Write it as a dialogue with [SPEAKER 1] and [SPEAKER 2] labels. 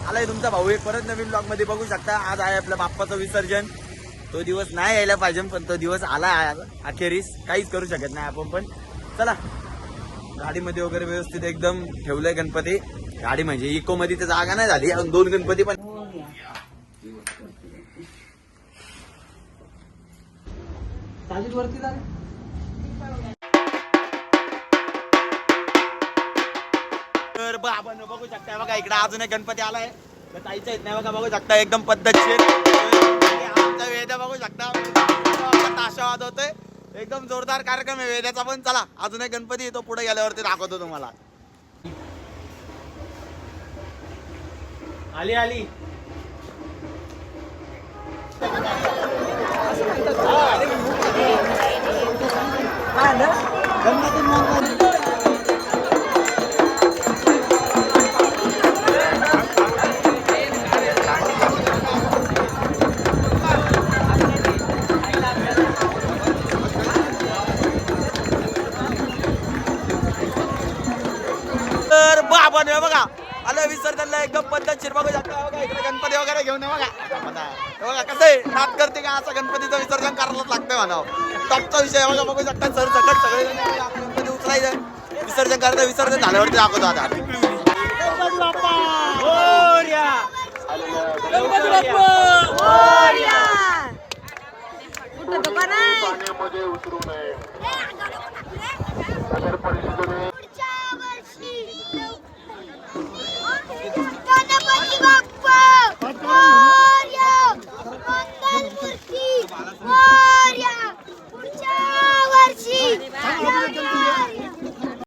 [SPEAKER 1] आलाय तुमचा भाऊ एक परत नवीन ब्लॉग मध्ये बघू शकता. आज आहे आपल्या बाप्पाचं विसर्जन. तो दिवस नाही यायला पाहिजे पण तो दिवस आला आहे अखेरीस. काहीच करू शकत नाही आपण पण. चला गाडीमध्ये वगैरे व्यवस्थित एकदम ठेवलंय गणपती. गाडी म्हणजे इको मध्ये तर जागा नाही झाली. अजून 2 गणपती पण वरती तर आपण बघू शकता बघा इकडे अजून एक गणपती आलाय. ताईचा येत नाही बघा बघू शकता एकदम पद्धतशीर. आमचा वेद्या बघू शकता ताशा वाजवतोय. एकदम जोरदार कार्यक्रम आहे वेद्याचा पण. चला अजून एक गणपती येतो पुढे गेल्यावरती दाखवतो तुम्हाला. आली आली तर बाबा बघा आलं विसर्जनला एकदम पद्धतशीर. बघू शकता बघा इकडे गणपती वगैरे घेऊन बघा. बघा कसं आहे नाद करते का असं गणपतीचं विसर्जन करायलाच लागतंय म्हणावं. टॉपचा विषय बघा बघू शकता. सर सकट सगळे गणपती उचलायचं विसर्जन करायचं. विसर्जन झाल्यावरती दाखवतो आता.
[SPEAKER 2] पाण्यामध्ये उतरू नये. नगर परिषदेने